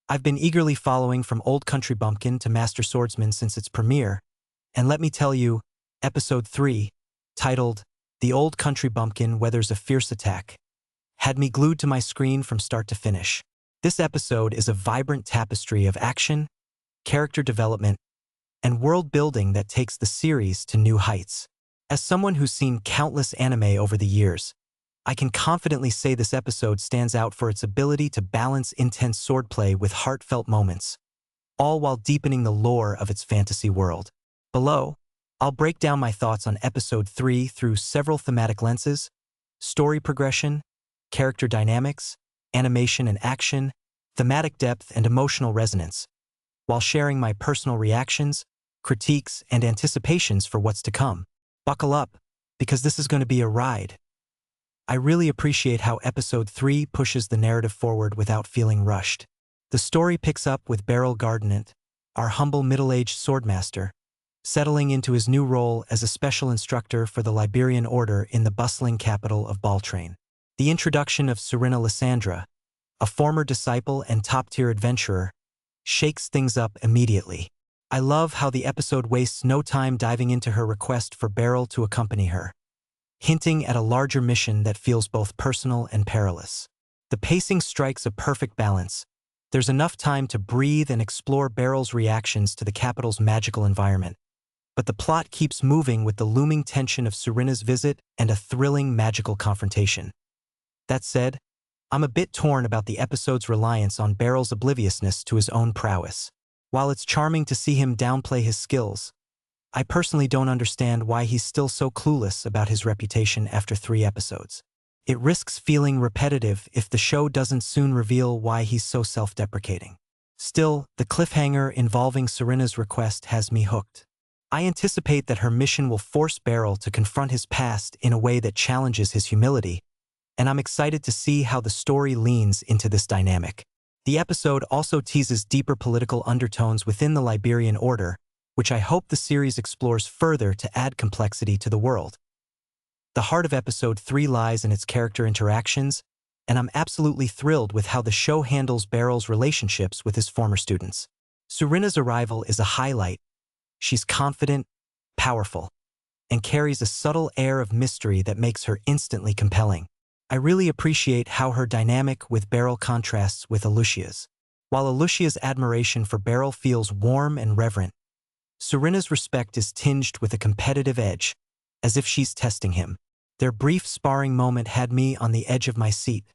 I've been eagerly following from Old Country Bumpkin to Master Swordsman since its premiere, and let me tell you, Episode 3, titled The Old Country Bumpkin Weathers a Fierce Attack, had me glued to my screen from start to finish. This episode is a vibrant tapestry of action, character development, and world building that takes the series to new heights. As someone who's seen countless anime over the years, I can confidently say this episode stands out for its ability to balance intense swordplay with heartfelt moments, all while deepening the lore of its fantasy world. Below, I'll break down my thoughts on Episode 3 through several thematic lenses: story progression, character dynamics, animation and action, thematic depth and emotional resonance, while sharing my personal reactions, critiques, and anticipations for what's to come. Buckle up, because this is going to be a ride. I really appreciate how Episode 3 pushes the narrative forward without feeling rushed. The story picks up with Beryl Gardnant, our humble middle-aged swordmaster, settling into his new role as a special instructor for the Liberian Order in the bustling capital of Baltrain. The introduction of Serena Lysandra, a former disciple and top-tier adventurer, shakes things up immediately. I love how the episode wastes no time diving into her request for Beryl to accompany her, hinting at a larger mission that feels both personal and perilous. The pacing strikes a perfect balance. There's enough time to breathe and explore Beryl's reactions to the capital's magical environment, but the plot keeps moving with the looming tension of Serena's visit and a thrilling magical confrontation. That said, I'm a bit torn about the episode's reliance on Beryl's obliviousness to his own prowess. While it's charming to see him downplay his skills, I personally don't understand why he's still so clueless about his reputation after 3 episodes. It risks feeling repetitive if the show doesn't soon reveal why he's so self-deprecating. Still, the cliffhanger involving Serena's request has me hooked. I anticipate that her mission will force Beryl to confront his past in a way that challenges his humility, and I'm excited to see how the story leans into this dynamic. The episode also teases deeper political undertones within the Liberian Order, which I hope the series explores further to add complexity to the world. The heart of Episode 3 lies in its character interactions, and I'm absolutely thrilled with how the show handles Beryl's relationships with his former students. Serena's arrival is a highlight. She's confident, powerful, and carries a subtle air of mystery that makes her instantly compelling. I really appreciate how her dynamic with Beryl contrasts with Alucia's. While Alucia's admiration for Beryl feels warm and reverent, Serena's respect is tinged with a competitive edge, as if she's testing him. Their brief sparring moment had me on the edge of my seat,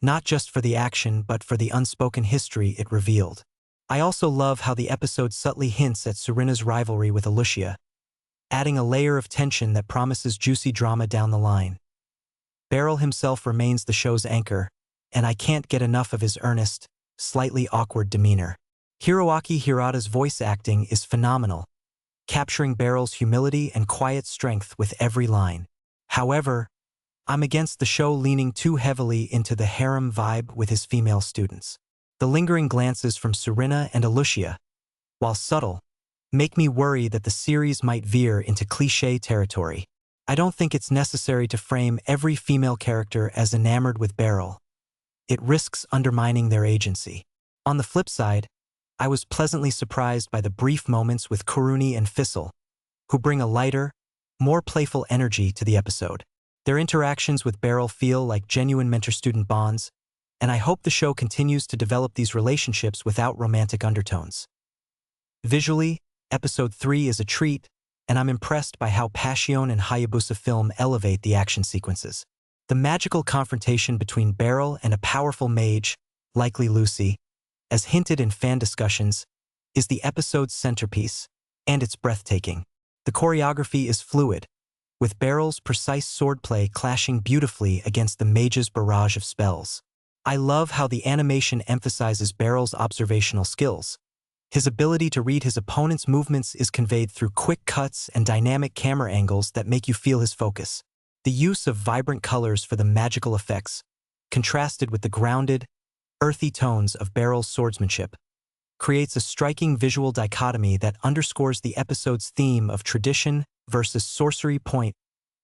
not just for the action but for the unspoken history it revealed. I also love how the episode subtly hints at Serena's rivalry with Alucia, adding a layer of tension that promises juicy drama down the line. Beryl himself remains the show's anchor, and I can't get enough of his earnest, slightly awkward demeanor. Hiroaki Hirata's voice acting is phenomenal, capturing Beryl's humility and quiet strength with every line. However, I'm against the show leaning too heavily into the harem vibe with his female students. The lingering glances from Serena and Alucia, while subtle, make me worry that the series might veer into cliché territory. I don't think it's necessary to frame every female character as enamored with Beryl. It risks undermining their agency. On the flip side, I was pleasantly surprised by the brief moments with Kuruni and Fissel, who bring a lighter, more playful energy to the episode. Their interactions with Beryl feel like genuine mentor-student bonds, and I hope the show continues to develop these relationships without romantic undertones. Visually, Episode 3 is a treat, and I'm impressed by how Passion and Hayabusa film elevate the action sequences. The magical confrontation between Beryl and a powerful mage, likely Lucy, as hinted in fan discussions, is the episode's centerpiece, and it's breathtaking. The choreography is fluid, with Beryl's precise swordplay clashing beautifully against the mage's barrage of spells. I love how the animation emphasizes Beryl's observational skills. His ability to read his opponent's movements is conveyed through quick cuts and dynamic camera angles that make you feel his focus. The use of vibrant colors for the magical effects, contrasted with the grounded, earthy tones of Beryl's swordsmanship, creates a striking visual dichotomy that underscores the episode's theme of tradition versus sorcery.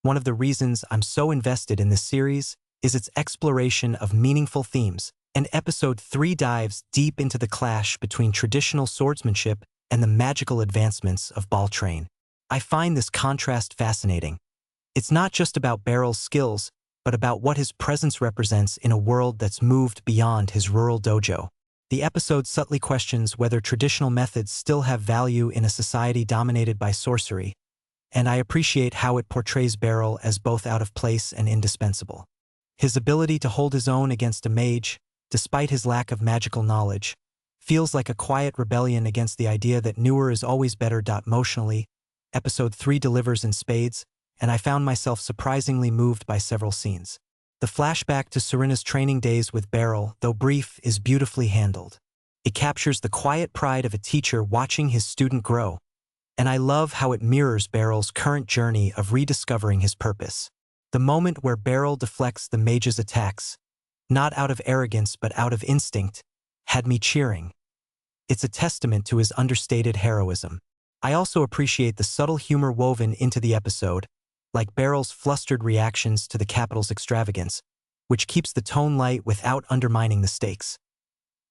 One of the reasons I'm so invested in this series is its exploration of meaningful themes, And episode 3 dives deep into the clash between traditional swordsmanship and the magical advancements of ball train. I find this contrast fascinating. It's not just about Beryl's skills, but about what his presence represents in a world that's moved beyond his rural dojo. The episode subtly questions whether traditional methods still have value in a society dominated by sorcery, and I appreciate how it portrays Beryl as both out of place and indispensable. His ability to hold his own against a mage, despite his lack of magical knowledge, feels like a quiet rebellion against the idea that newer is always better. Emotionally, episode 3 delivers in spades, and I found myself surprisingly moved by several scenes. The flashback to Serena's training days with Beryl, though brief, is beautifully handled. It captures the quiet pride of a teacher watching his student grow, and I love how it mirrors Beryl's current journey of rediscovering his purpose. The moment where Beryl deflects the mage's attacks, not out of arrogance but out of instinct, had me cheering. It's a testament to his understated heroism. I also appreciate the subtle humor woven into the episode, like Beryl's flustered reactions to the capital's extravagance, which keeps the tone light without undermining the stakes.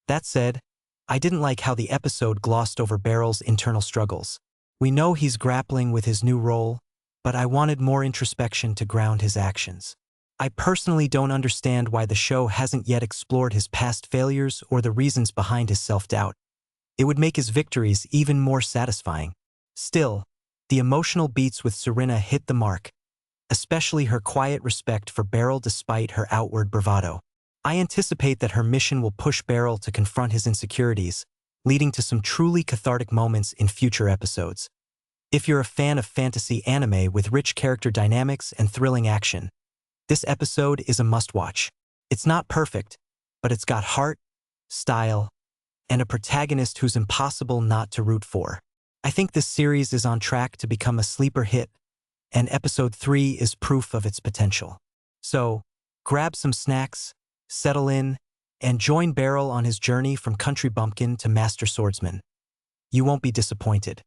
That said, I didn't like how the episode glossed over Beryl's internal struggles. We know he's grappling with his new role, but I wanted more introspection to ground his actions. I personally don't understand why the show hasn't yet explored his past failures or the reasons behind his self-doubt. It would make his victories even more satisfying. Still, the emotional beats with Serena hit the mark, especially her quiet respect for Beryl despite her outward bravado. I anticipate that her mission will push Beryl to confront his insecurities, leading to some truly cathartic moments in future episodes. If you're a fan of fantasy anime with rich character dynamics and thrilling action, this episode is a must-watch. It's not perfect, but it's got heart, style, and a protagonist who's impossible not to root for. I think this series is on track to become a sleeper hit, and episode 3 is proof of its potential. So, grab some snacks, settle in, and join Beryl on his journey from Country Bumpkin to Master Swordsman. You won't be disappointed.